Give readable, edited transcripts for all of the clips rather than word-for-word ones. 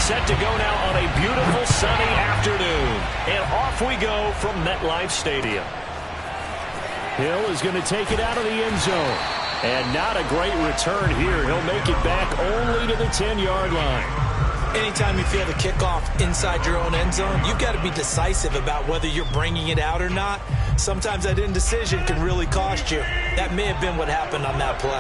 set to go now on a beautiful sunny afternoon. And off we go from MetLife Stadium. Hill is going to take it out of the end zone. And not a great return here. He'll make it back only to the 10-yard line. Anytime you feel the kickoff inside your own end zone, you've got to be decisive about whether you're bringing it out or not. Sometimes that indecision can really cost you. That may have been what happened on that play.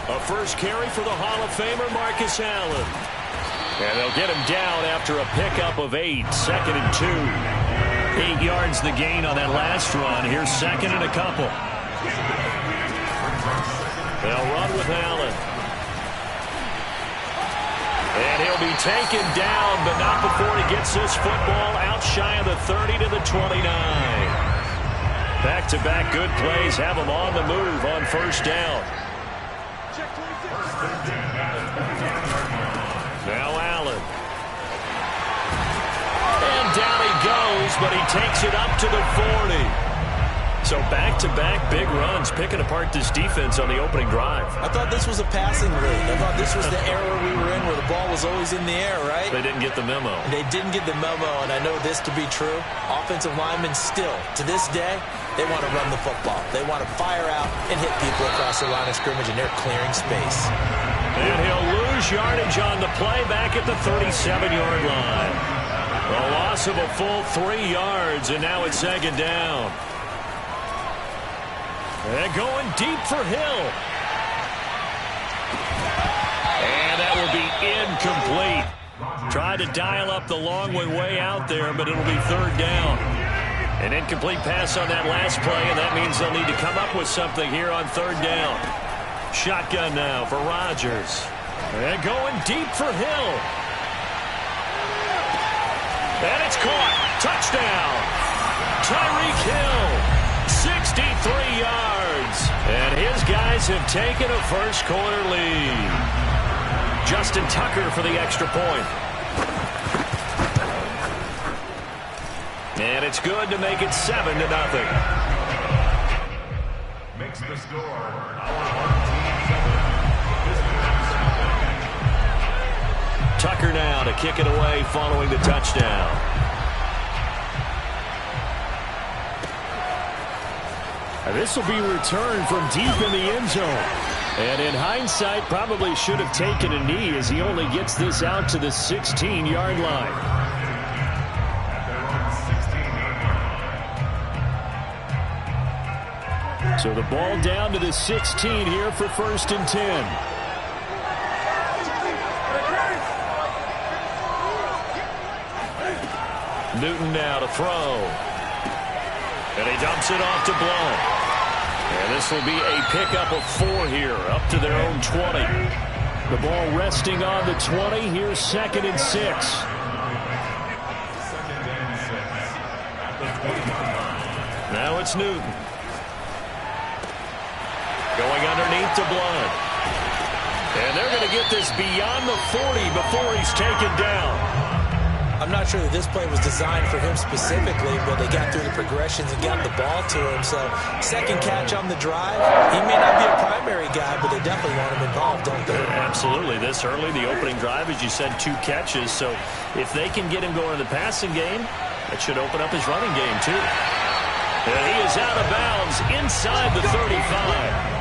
A first carry for the Hall of Famer Marcus Allen. And they'll get him down after a pickup of 8, 2nd and 2. 8 yards the gain on that last run. Here's 2nd and a couple. They'll run with Allen. And he'll be taken down, but not before he gets this football out shy of the 30 to the 29. Back-to-back good plays have him on the move on first down. Now Allen. And down he goes, but he takes it up to the 40. So back-to-back big runs, picking apart this defense on the opening drive. I thought this was a passing league. I thought this was the era we were in where the ball was always in the air, right? They didn't get the memo. They didn't get the memo, and I know this to be true. Offensive linemen still, to this day, they want to run the football. They want to fire out and hit people across the line of scrimmage, and they're clearing space. And he'll lose yardage on the play back at the 37-yard line. A loss of a full 3 yards, and now it's 2nd down. And going deep for Hill. And that will be incomplete. Tried to dial up the long way out there, but it'll be 3rd down. An incomplete pass on that last play, and that means they'll need to come up with something here on 3rd down. Shotgun now for Rodgers. And going deep for Hill. And it's caught. Touchdown. Tyreek Hill. 63 yards. And his guys have taken a first-quarter lead. Justin Tucker for the extra point. And it's good to make it 7-0. Makes the score. Tucker now to kick it away following the touchdown. This will be returned from deep in the end zone. And in hindsight, probably should have taken a knee as he only gets this out to the 16-yard line. So the ball down to the 16 here for 1st and 10. Newton now to throw. And he dumps it off to Blount. And this will be a pickup of 4 here, up to their own 20. The ball resting on the 20. Here's 2nd and 6. Now it's Newton. Going underneath to Blount. And they're going to get this beyond the 40 before he's taken down. I'm not sure that this play was designed for him specifically, but they got through the progressions and got the ball to him. So 2nd catch on the drive. He may not be a primary guy, but they definitely want him involved, don't they? Absolutely. This early, the opening drive, as you said, 2 catches. So if they can get him going in the passing game, that should open up his running game too. And he is out of bounds inside the 35.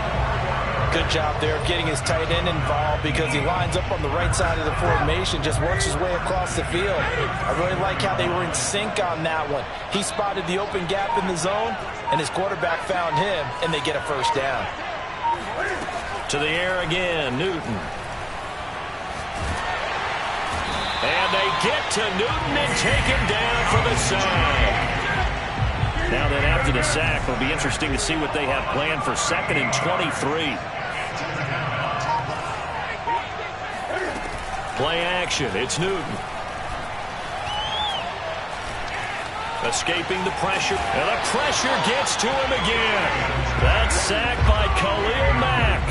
Good job there of getting his tight end involved because he lines up on the right side of the formation, just works his way across the field. I really like how they were in sync on that one. He spotted the open gap in the zone, and his quarterback found him, and they get a first down. To the air again, Newton. And they get to Newton and take him down for the sack. Now that after the sack, it'll be interesting to see what they have planned for 2nd and 23. Play action. It's Newton. Escaping the pressure. And the pressure gets to him again. That's sacked by Khalil Mack.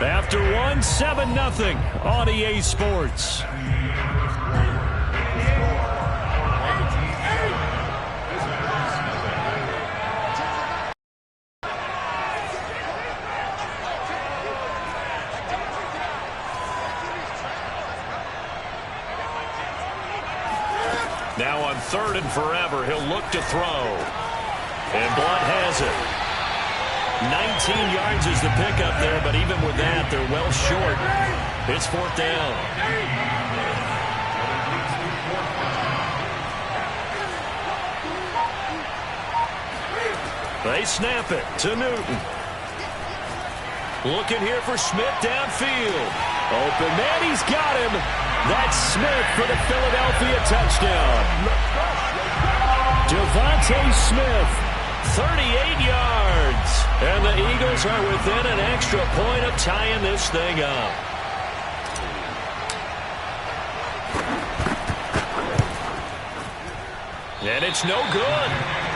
After one, 7-0 on EA Sports. Now on 3rd and forever, he'll look to throw. And Blunt has it. 19 yards is the pickup there, but even with that, they're well short. It's 4th down. They snap it to Newton. Looking here for Smith downfield. Open man, he's got him. That's Smith for the Philadelphia touchdown. Devontae Smith, 38 yards. And the Eagles are within an extra point of tying this thing up. And it's no good.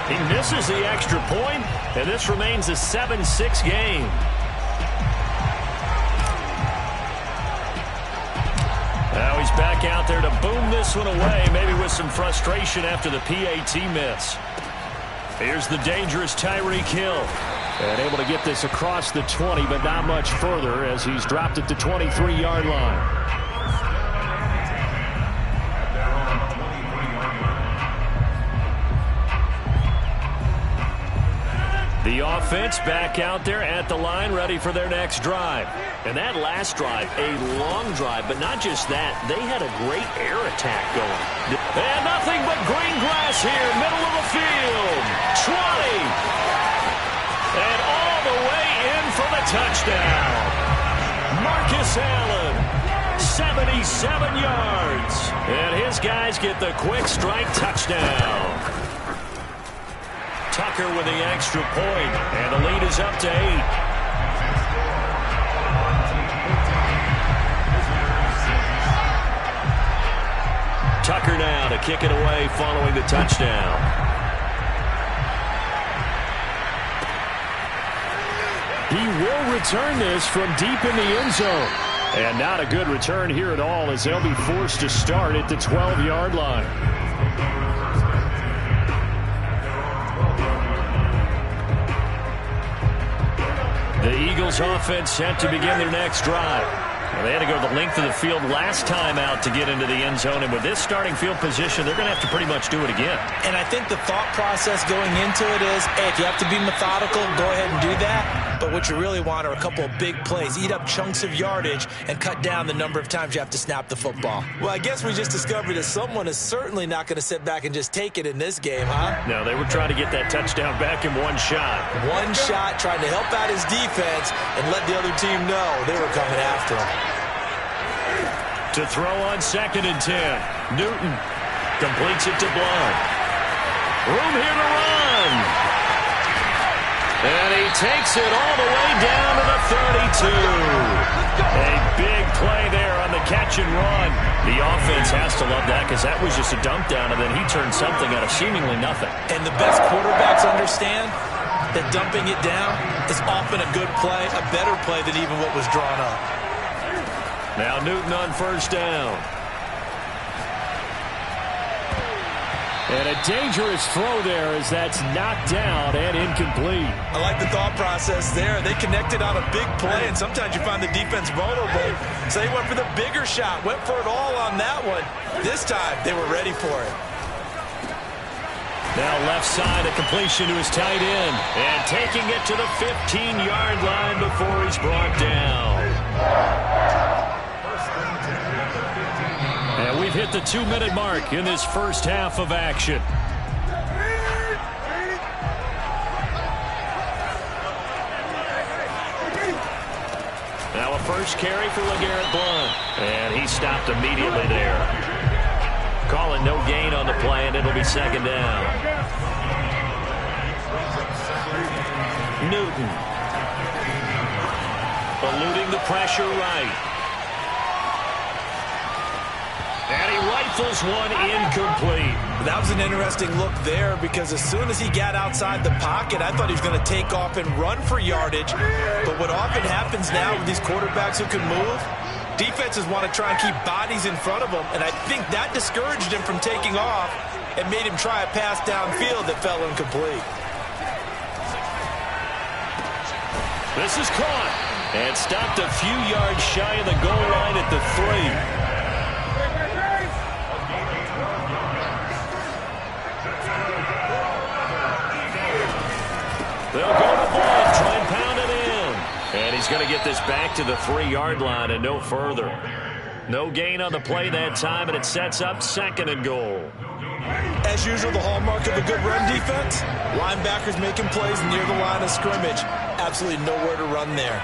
He misses the extra point, and this remains a 7-6 game. Now he's back out there to boom this one away, maybe with some frustration after the PAT miss. Here's the dangerous Tyreek Hill. And able to get this across the 20, but not much further as he's dropped it to 23-yard line. The offense back out there at the line, ready for their next drive. And that last drive, a long drive, but not just that. They had a great air attack going. And nothing but green grass here, middle of the field. 20. And all the way in for the touchdown. Marcus Allen, 77 yards. And his guys get the quick strike touchdown. Tucker with the extra point, and the lead is up to 8. Tucker now to kick it away following the touchdown. He will return this from deep in the end zone. And not a good return here at all as they'll be forced to start at the 12-yard line. The Eagles offense set to begin their next drive. Well, they had to go the length of the field last time out to get into the end zone, and with this starting field position, they're going to have to pretty much do it again. And I think the thought process going into it is, hey, if you have to be methodical, go ahead and do that. But what you really want are a couple of big plays, eat up chunks of yardage, and cut down the number of times you have to snap the football. Well, I guess we just discovered that someone is certainly not going to sit back and just take it in this game, huh? No, they were trying to get that touchdown back in one shot. One shot, trying to help out his defense and let the other team know they were coming after him. To throw on 2nd and 10. Newton completes it to Blunt. Room here to run. And he takes it all the way down to the 32. A big play there on the catch and run. The offense has to love that because that was just a dump down, and then he turned something out of seemingly nothing. And the best quarterbacks understand that dumping it down is often a good play, a better play than even what was drawn up. Now Newton on 1st down. And a dangerous throw there as that's knocked down and incomplete. I like the thought process there. They connected on a big play, and sometimes you find the defense vulnerable. So they went for the bigger shot, went for it all on that one. This time, they were ready for it. Now left side, a completion to his tight end. And taking it to the 15-yard line before he's brought down. And we've hit the 2-minute mark in this first half of action. Now a first carry for LeGarrette Blount. And he stopped immediately there. Calling no gain on the play, and it'll be 2nd down. Newton. Eluding the pressure right. And he rifles one incomplete. That was an interesting look there because as soon as he got outside the pocket, I thought he was going to take off and run for yardage. But what often happens now with these quarterbacks who can move, defenses want to try and keep bodies in front of them, and I think that discouraged him from taking off and made him try a pass downfield that fell incomplete. This is caught and stopped a few yards shy of the goal line at the 3. They'll go to Boyd, try and pound it in. And he's going to get this back to the 3-yard line and no further. No gain on the play that time, and it sets up 2nd and goal. As usual, the hallmark of a good run defense, linebackers making plays near the line of scrimmage. Absolutely nowhere to run there.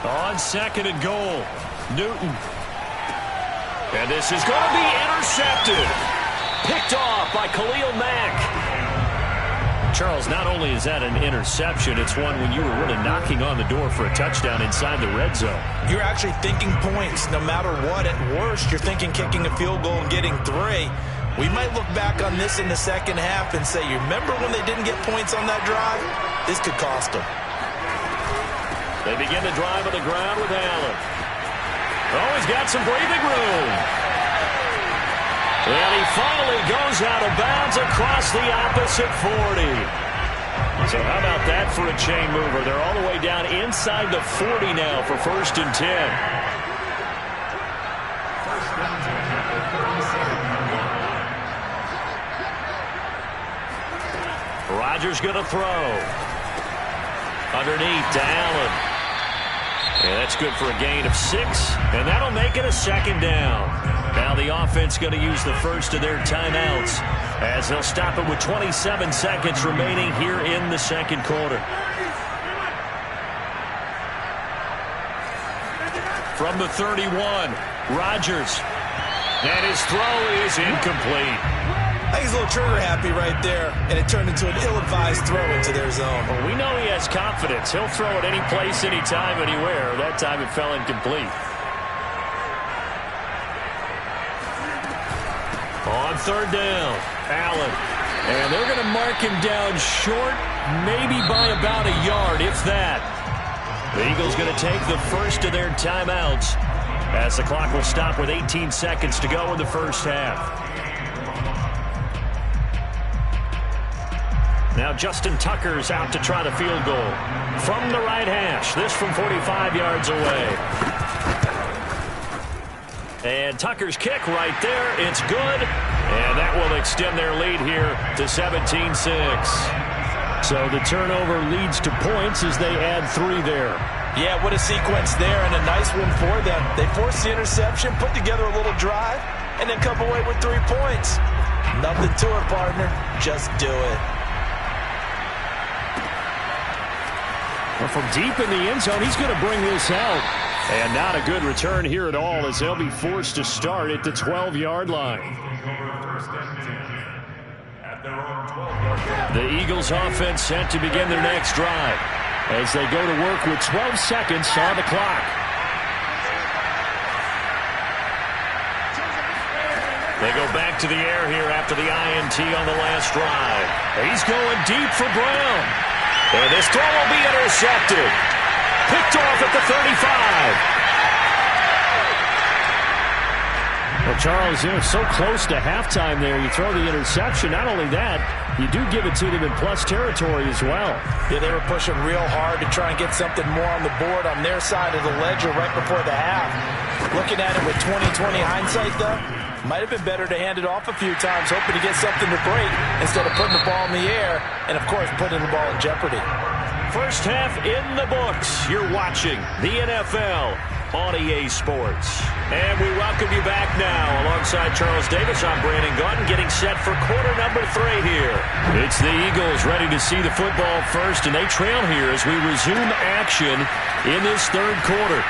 On 2nd and goal, Newton. And this is going to be intercepted. Picked off by Khalil Mack. Charles, not only is that an interception, it's one when you were really knocking on the door for a touchdown inside the red zone. You're actually thinking points. No matter what, at worst, you're thinking kicking a field goal and getting 3. We might look back on this in the second half and say, you remember when they didn't get points on that drive? This could cost them. They begin the drive on the ground with Allen. Oh, he's got some breathing room. And he finally goes out of bounds across the opposite 40. So how about that for a chain mover? They're all the way down inside the 40 now for 1st and 10. Rodgers going to throw. Underneath to Allen. And that's good for a gain of 6. And that'll make it a 2nd down. Now the offense going to use the first of their timeouts as they'll stop it with 27 seconds remaining here in the 2nd quarter. From the 31, Rodgers. And his throw is incomplete. I think he's a little trigger happy right there, and it turned into an ill-advised throw into their zone. Well, we know he has confidence. He'll throw it any place, anytime, anywhere. That time it fell incomplete. On 3rd down, Allen. And they're going to mark him down short, maybe by about a yard, if that. The Eagles going to take the first of their timeouts as the clock will stop with 18 seconds to go in the first half. Now Justin Tucker's out to try the field goal from the right hash. This from 45 yards away. And Tucker's kick right there. It's good. And that will extend their lead here to 17-6. So the turnover leads to points as they add 3 there. Yeah, what a sequence there, and a nice one for them. They forced the interception, put together a little drive, and then come away with 3 points. Nothing to it, partner. Just do it. Well, from deep in the end zone, he's going to bring this out. And not a good return here at all as they'll be forced to start at the 12-yard line. The Eagles offense set to begin their next drive as they go to work with 12 seconds on the clock. They go back to the air here after the INT on the last drive. He's going deep for Brown. And this throw will be intercepted. Picked off at the 35. Well, Charles, so close to halftime there. You throw the interception. Not only that, you do give it to them in plus territory as well. Yeah, they were pushing real hard to try and get something more on the board on their side of the ledger right before the half. Looking at it with 20/20 hindsight, though, might have been better to hand it off a few times, hoping to get something to break instead of putting the ball in the air and, of course, putting the ball in jeopardy. First half in the books. You're watching the NFL on EA Sports. And we welcome you back now. Alongside Charles Davis, I'm Brandon Gaudin, getting set for quarter number 3 here. It's the Eagles ready to see the football first, and they trail here as we resume action in this 3rd quarter.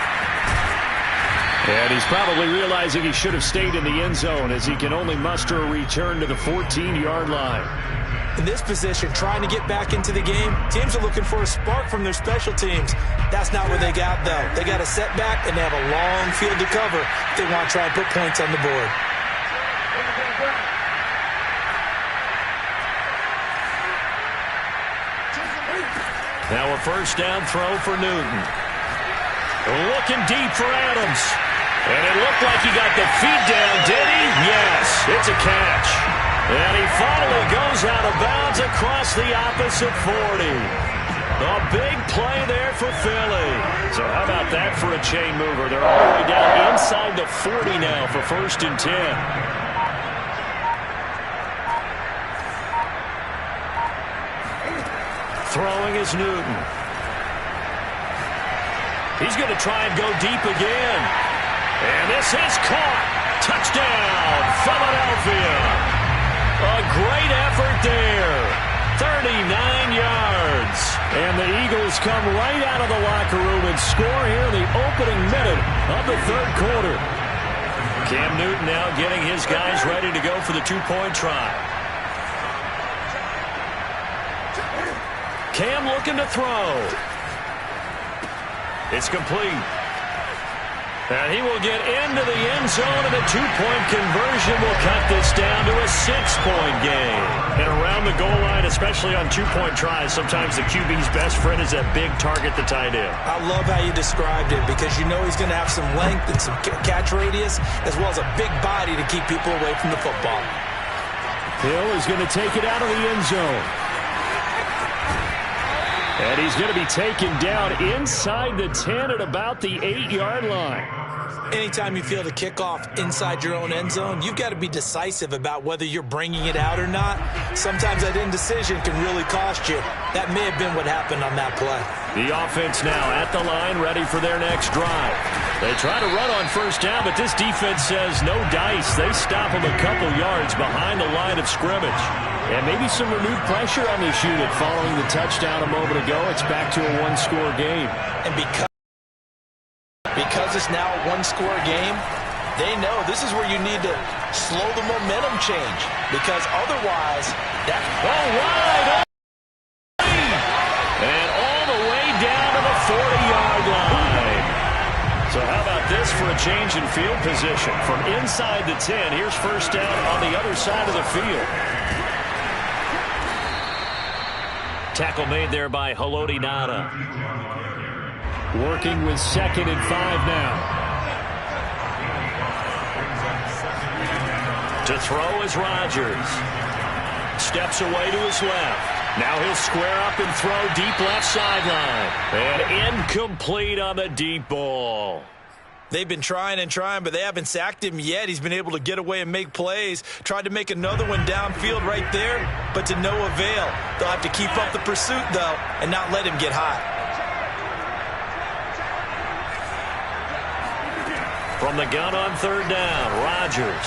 And he's probably realizing he should have stayed in the end zone as he can only muster a return to the 14-yard line. In this position, trying to get back into the game, teams are looking for a spark from their special teams. That's not what they got, though. They got a setback, and they have a long field to cover if they want to try and put points on the board. Now a first down throw for Newton. Looking deep for Adams. And it looked like he got the feet down, did he? Yes, it's a catch. And he finally goes out of bounds across the opposite 40. A big play there for Philly. So how about that for a chain mover? They're all the way down inside the 40 now for 1st and 10. Throwing is Newton. He's going to try and go deep again. And this is caught. Touchdown, Philadelphia. A great effort there. 39 yards. And the Eagles come right out of the locker room and score here in the opening minute of the third quarter. Cam Newton now getting his guys ready to go for the two-point try. Cam looking to throw. It's complete. And he will get into the end zone, and a two-point conversion will cut this down to a 6-point game. And around the goal line, especially on two-point tries, sometimes the QB's best friend is that big target, the tight end. I love how you described it because you know he's going to have some length and some catch radius as well as a big body to keep people away from the football. Hill is going to take it out of the end zone. And he's going to be taken down inside the 10 at about the 8-yard line. Anytime you feel the kickoff inside your own end zone, you've got to be decisive about whether you're bringing it out or not. Sometimes that indecision can really cost you. That may have been what happened on that play. The offense now at the line, ready for their next drive. They try to run on first down, but this defense says no dice. They stop them a couple yards behind the line of scrimmage. And maybe some renewed pressure on this unit following the touchdown a moment ago. It's back to a one-score game. And because it's now a one-score game, they know this is where you need to slow the momentum change. Because otherwise, that... Oh, wide open! And all the way down to the 40-yard line. So how about this for a change in field position? From inside the 10, here's first down on the other side of the field. Tackle made there by Haloti Ngata. Working with 2nd and 5 now. To throw is Rodgers. Steps away to his left. Now he'll square up and throw deep left sideline. And incomplete on the deep ball. They've been trying and trying, but they haven't sacked him yet. He's been able to get away and make plays. Tried to make another one downfield right there, but to no avail. They'll have to keep up the pursuit, though, and not let him get hot. From the gun on third down, Rodgers.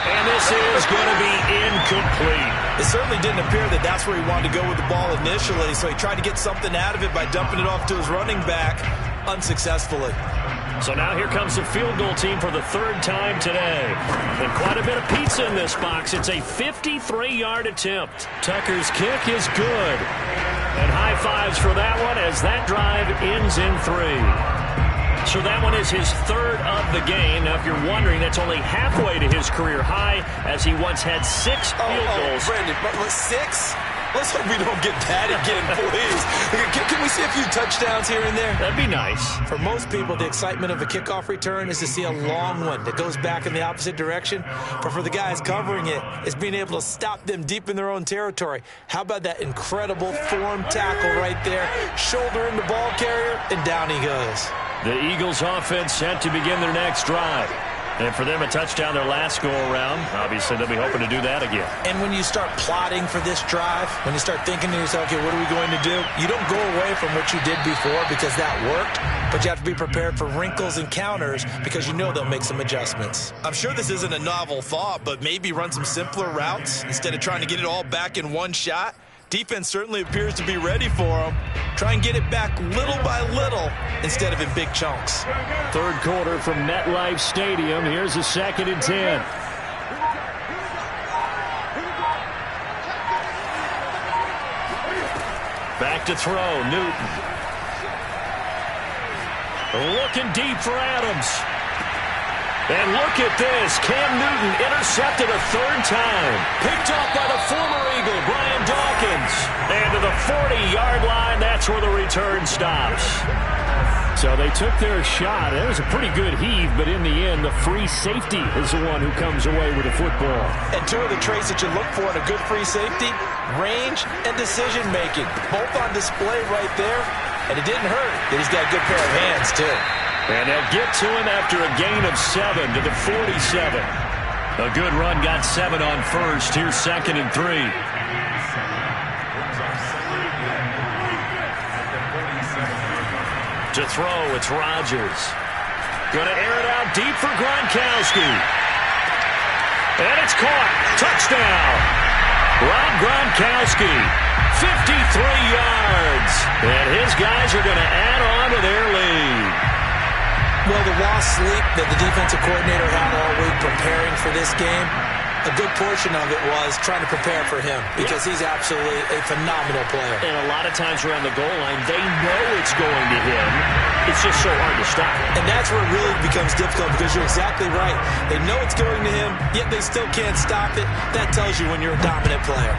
And this is going to be incomplete. It certainly didn't appear that that's where he wanted to go with the ball initially, so he tried to get something out of it by dumping it off to his running back unsuccessfully. So now here comes the field goal team for the third time today. And quite a bit of pizza in this box. It's a 53-yard attempt. Tucker's kick is good. And high fives for that one as that drive ends in 3. So that one is his third of the game. Now, if you're wondering, that's only halfway to his career high as he once had 6 field goals. Brandon, but 6? Let's hope we don't get that again, please. Can we see a few touchdowns here and there? That'd be nice. For most people, the excitement of a kickoff return is to see a long one that goes back in the opposite direction. But for the guys covering it, it's being able to stop them deep in their own territory. How about that incredible form tackle right there? Shoulder in the ball carrier, and down he goes. The Eagles offense set to begin their next drive. And for them, a touchdown their last go-around. Obviously, they'll be hoping to do that again. And when you start plotting for this drive, when you start thinking to yourself, okay, what are we going to do? You don't go away from what you did before because that worked, but you have to be prepared for wrinkles and counters because you know they'll make some adjustments. I'm sure this isn't a novel thought, but maybe run some simpler routes instead of trying to get it all back in one shot. Defense certainly appears to be ready for them. Try and get it back little by little instead of in big chunks. Third quarter from MetLife Stadium. Here's a 2nd and 10. Back to throw, Newton. Looking deep for Adams. And look at this. Cam Newton intercepted a third time. Picked off by the former Eagle, Brian Dawkins. And to the 40-yard line, that's where the return stops. So they took their shot. It was a pretty good heave, but in the end, the free safety is the one who comes away with the football. And two of the traits that you look for in a good free safety, range and decision-making. Both on display right there. And it didn't hurt that he's got a good pair of hands, too. And they'll get to him after a gain of 7 to the 47. A good run got 7 on first. Here's 2nd and 3. To throw, it's Rodgers. Going to air it out deep for Gronkowski. And it's caught. Touchdown. Rob Gronkowski, 53 yards. And his guys are going to add on to their lead. Well, the lost sleep that the defensive coordinator had all week preparing for this game, a good portion of it was trying to prepare for him because he's absolutely a phenomenal player. And a lot of times around the goal line, they know it's going to him. It's just so hard to stop. And that's where it really becomes difficult because you're exactly right. They know it's going to him, yet they still can't stop it. That tells you when you're a dominant player.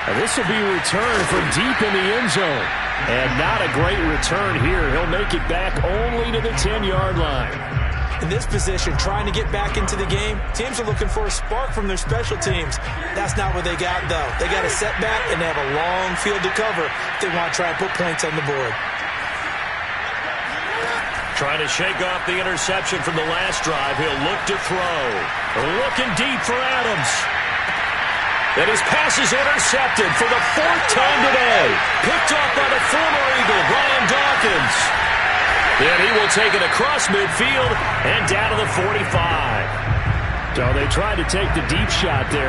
And this will be returned from deep in the end zone. And not a great return here. He'll make it back only to the 10-yard line. In this position, trying to get back into the game, teams are looking for a spark from their special teams. That's not what they got, though. They got a setback, and they have a long field to cover if they want to try and put points on the board. Trying to shake off the interception from the last drive. He'll look to throw. Looking deep for Adams. And his pass is intercepted for the 4th time today. Picked off by the former Eagle, Brian Dawkins. And he will take it across midfield and down to the 45. So they tried to take the deep shot there.